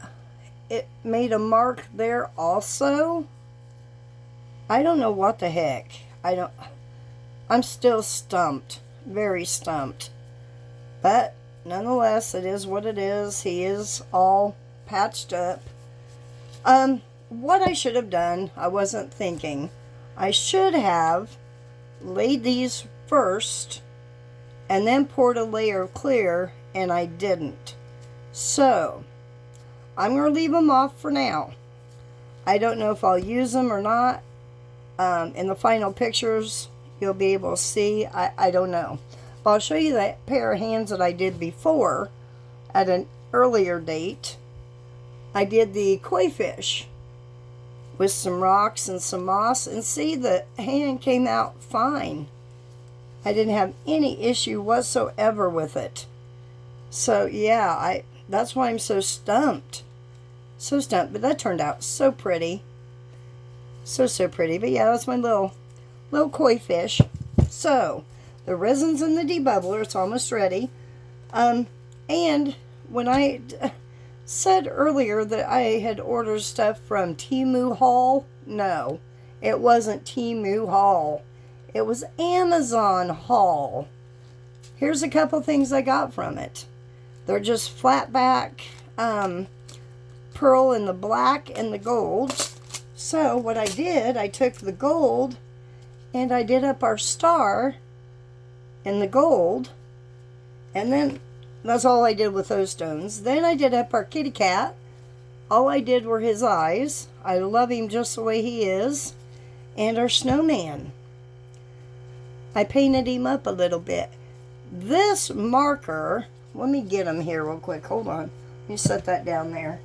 It made a mark there also. I don't know what the heck. I'm still stumped. Very stumped. But nonetheless, it is what it is. He is all patched up. What I should have done, I wasn't thinking. I should have laid these first and then poured a layer of clear, and I didn't. So, I'm going to leave them off for now. I don't know if I'll use them or not. In the final pictures, you'll be able to see. I don't know. But I'll show you that pair of hands that I did before at an earlier date. I did the koi fish with some rocks and some moss, and see, the hand came out fine. I didn't have any issue whatsoever with it. So yeah, that's why I'm so stumped. So stumped, but that turned out so pretty. So pretty. But yeah, that's my little koi fish. So the resin's in the debubbler. It's almost ready. And when I said earlier that I had ordered stuff from Temu Haul, no, it wasn't Temu Haul. It was Amazon Haul. Here's a couple things I got from it. They're just flat back pearl in the black and the gold. So what I did, I took the gold and I did up our star in the gold, and then that's all I did with those stones. Then I did up our kitty cat. All I did were his eyes. I love him just the way he is. And our snowman. I painted him up a little bit. This marker, let me get him here real quick. Hold on. Let me set that down there.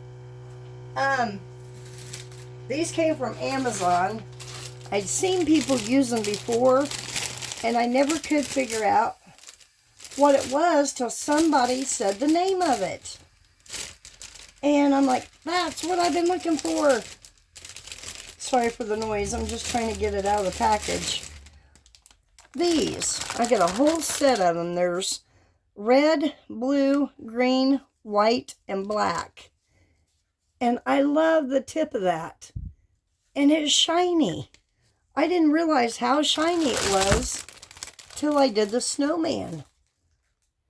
These came from Amazon. I'd seen people use them before, and I never could figure out what it was till somebody said the name of it. And I'm like, that's what I've been looking for. Sorry for the noise. I'm just trying to get it out of the package. These, I got a whole set of them. There's red, blue, green, white, and black. And I love the tip of that. And it's shiny. I didn't realize how shiny it was till I did the snowman.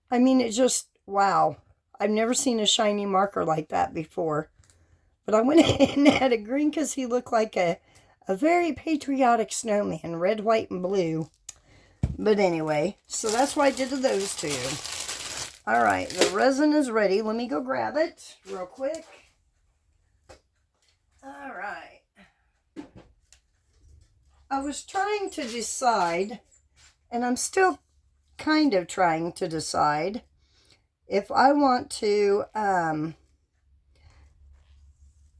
I mean, it just, wow. I've never seen a shiny marker like that before. But I went ahead and added green because he looked like a very patriotic snowman. Red, white, and blue. But anyway, so that's why I did those two. Alright, the resin is ready. Let me go grab it real quick. Alright. I was trying to decide, and I'm still kind of trying to decide, if I want to,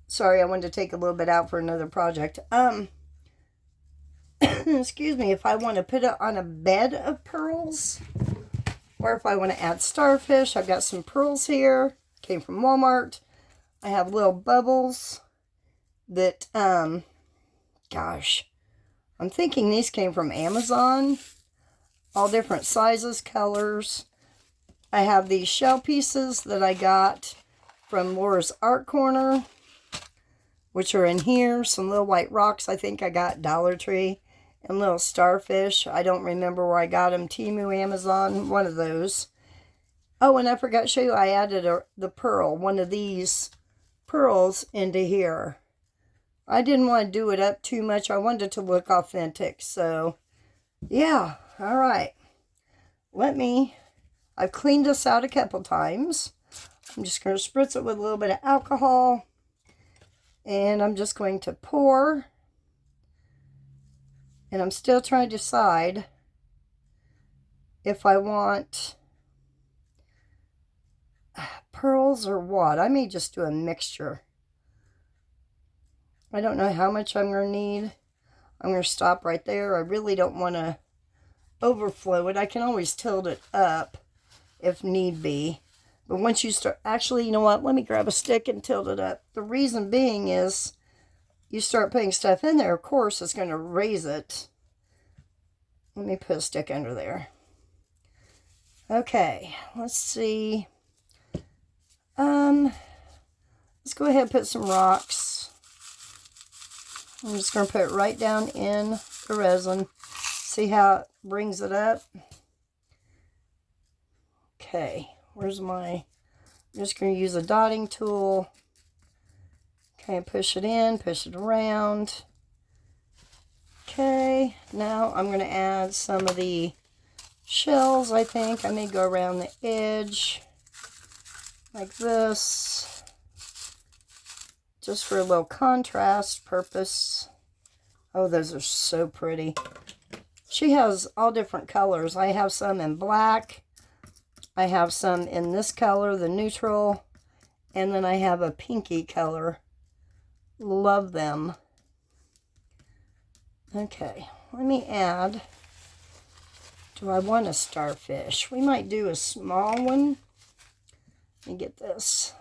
sorry, I wanted to take a little bit out for another project. Excuse me, if I want to put it on a bed of pearls, or if I want to add starfish. I've got some pearls here, came from Walmart. I have little bubbles that, gosh, I'm thinking these came from Amazon. All different sizes, colors. I have these shell pieces that I got from Laura's Art Corner, which are in here. Some little white rocks I think I got Dollar Tree. And little starfish. I don't remember where I got them. Temu, Amazon, one of those. Oh, and I forgot to show you, I added the pearl, one of these pearls into here. I didn't want to do it up too much. I wanted it to look authentic. So, yeah. All right. I've cleaned this out a couple times. I'm just going to spritz it with a little bit of alcohol. And I'm just going to pour. And I'm still trying to decide if I want pearls or what. I may just do a mixture. I don't know how much I'm going to need. I'm going to stop right there. I really don't want to overflow it. I can always tilt it up if need be. But once you start, actually, you know what? Let me grab a stick and tilt it up. The reason being is you start putting stuff in there, of course, it's going to raise it. Let me put a stick under there. Okay, let's see. Let's go ahead and put some rocks. I'm just going to put it right down in the resin. See how it brings it up? Okay, where's my... I'm just going to use a dotting tool. Okay, push it in, push it around. Okay, now I'm going to add some of the shells, I think. I may go around the edge like this. Just for a little contrast purpose. Oh, those are so pretty. She has all different colors. I have some in black. I have some in this color, the neutral. And then I have a pinky color. Love them. Okay, let me add. Do I want a starfish? We might do a small one. Let me get this.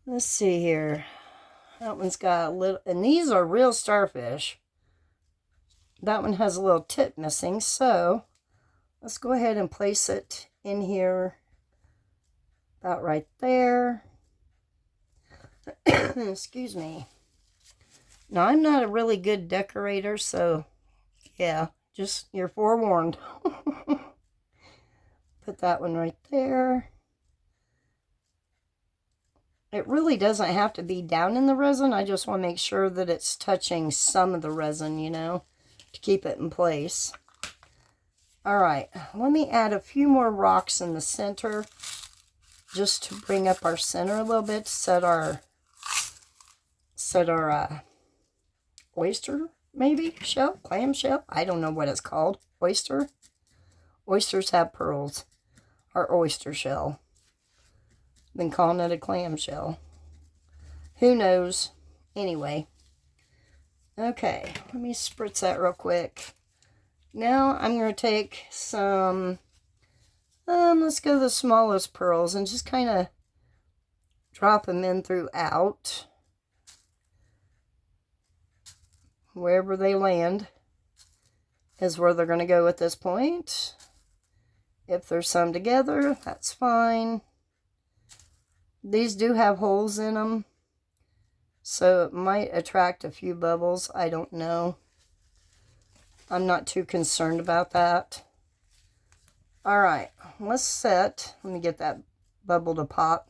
Let's see here. That one's got a little, and these are real starfish. That one has a little tip missing, so let's go ahead and place it in here about right there. Excuse me. Now, I'm not a really good decorator, so yeah, just you're forewarned. Put that one right there. It really doesn't have to be down in the resin. I just want to make sure that it's touching some of the resin, you know, to keep it in place. All right, let me add a few more rocks in the center just to bring up our center a little bit, set our oyster, maybe, shell, clam shell. I don't know what it's called. Oyster. Oysters have pearls. Our oyster shell. Been calling it a clam shell. Who knows? Anyway. Okay, let me spritz that real quick. Now I'm going to take some, let's go the smallest pearls and just kind of drop them in throughout. Wherever they land is where they're going to go at this point. If there's some together, that's fine. These do have holes in them, so it might attract a few bubbles. I don't know. I'm not too concerned about that. All right, let's set. Let me get that bubble to pop.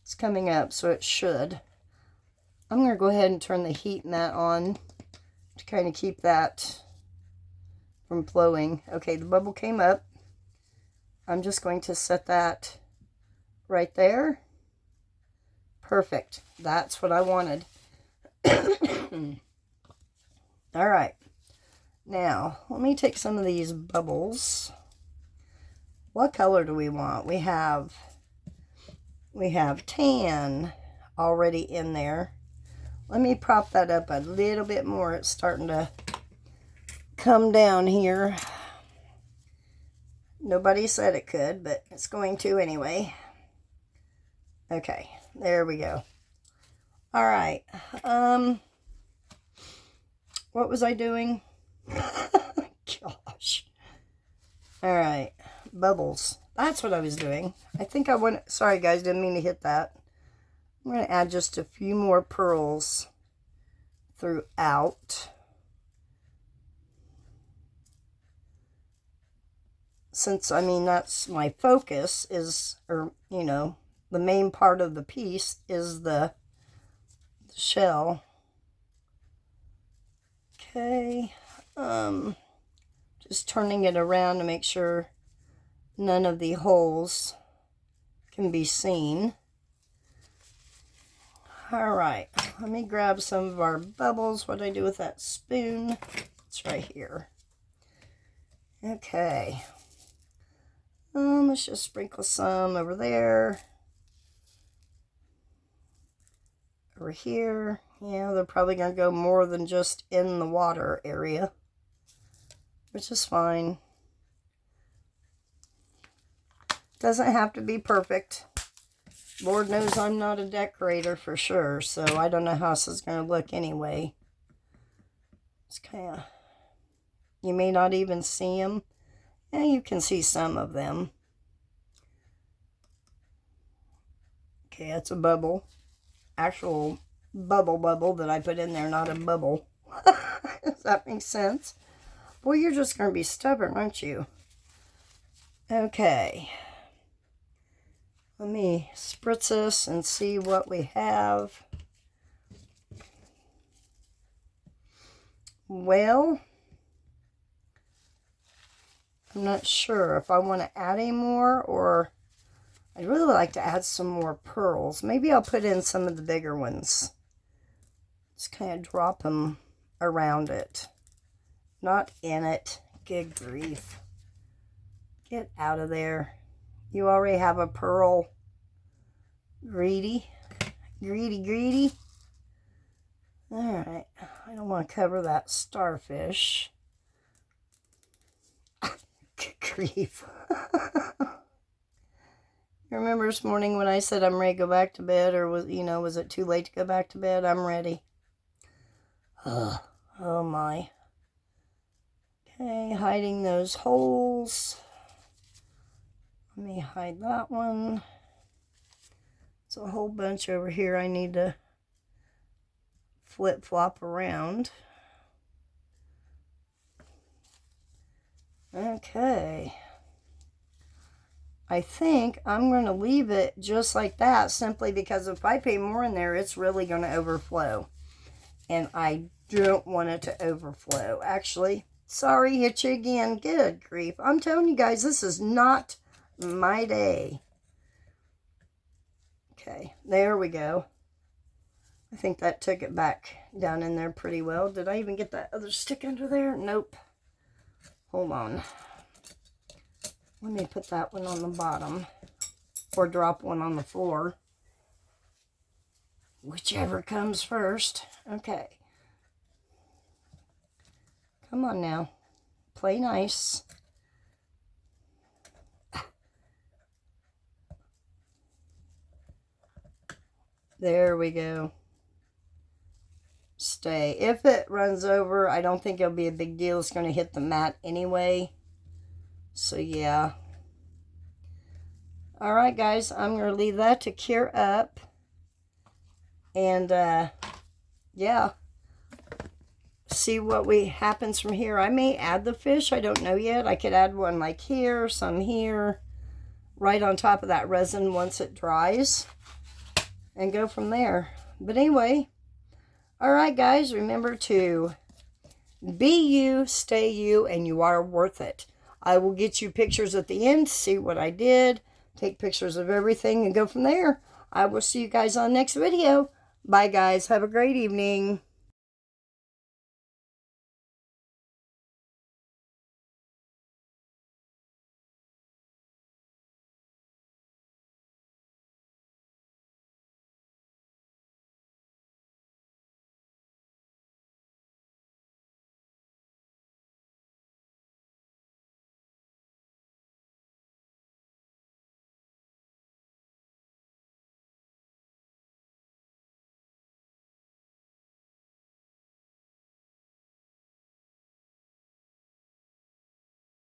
It's coming up, so it should. I'm going to go ahead and turn the heat mat on to kind of keep that from flowing. Okay, the bubble came up. I'm just going to set that right there. Perfect. That's what I wanted. All right. Now, let me take some of these bubbles. What color do we want? We have tan already in there. Let me prop that up a little bit more. It's starting to come down here. Nobody said it could, but it's going to anyway. Okay, there we go. All right. What was I doing? Gosh. All right, bubbles. That's what I was doing. I think I want, sorry guys, didn't mean to hit that. I'm going to add just a few more pearls throughout. Since, I mean, that's my focus is, or, you know, the main part of the piece is the shell. Okay. Just turning it around to make sure none of the holes can be seen. All right, let me grab some of our bubbles. What do I do with that spoon? It's right here. Okay. Let's just sprinkle some over there. Over here. Yeah, they're probably going to go more than just in the water area, which is fine. Doesn't have to be perfect. Lord knows I'm not a decorator for sure, so I don't know how this is going to look anyway. It's kind of You may not even see them. And you can see some of them. Okay, that's a bubble. Actual bubble that I put in there, not a bubble. Does that make sense? Boy, you're just going to be stubborn, aren't you? Okay. Let me spritz this and see what we have. Well, I'm not sure if I want to add any more, or I'd really like to add some more pearls. Maybe I'll put in some of the bigger ones. Just kind of drop them around it. Not in it. Good grief. Get out of there. You already have a pearl. Greedy. Greedy. Alright. I don't want to cover that starfish. Good grief. Remember this morning when I said I'm ready to go back to bed, or was it too late to go back to bed? I'm ready. Oh my. Okay, hiding those holes. Let me hide that one. There's a whole bunch over here I need to flip-flop around. Okay. I think I'm going to leave it just like that, simply because if I put more in there, it's really going to overflow. And I don't want it to overflow. Actually, sorry, hit you again. Good grief. I'm telling you guys, this is not my day. Okay, there we go. I think that took it back down in there pretty well. Did I even get that other stick under there? Nope. Hold on. Let me put that one on the bottom, or drop one on the floor. Whichever comes first. Okay. Come on now. Play nice. There we go. Stay. If it runs over, I don't think it'll be a big deal. It's going to hit the mat anyway. So, yeah. Alright, guys. I'm going to leave that to cure up. And, yeah. See what happens from here. I may add the fish. I don't know yet. I could add one like here, some here. Right on top of that resin once it dries. And go from there. But anyway. Alright, guys. Remember to be you, stay you, and you are worth it. I will get you pictures at the end, see what I did, take pictures of everything, and go from there. I will see you guys on the next video. Bye, guys. Have a great evening.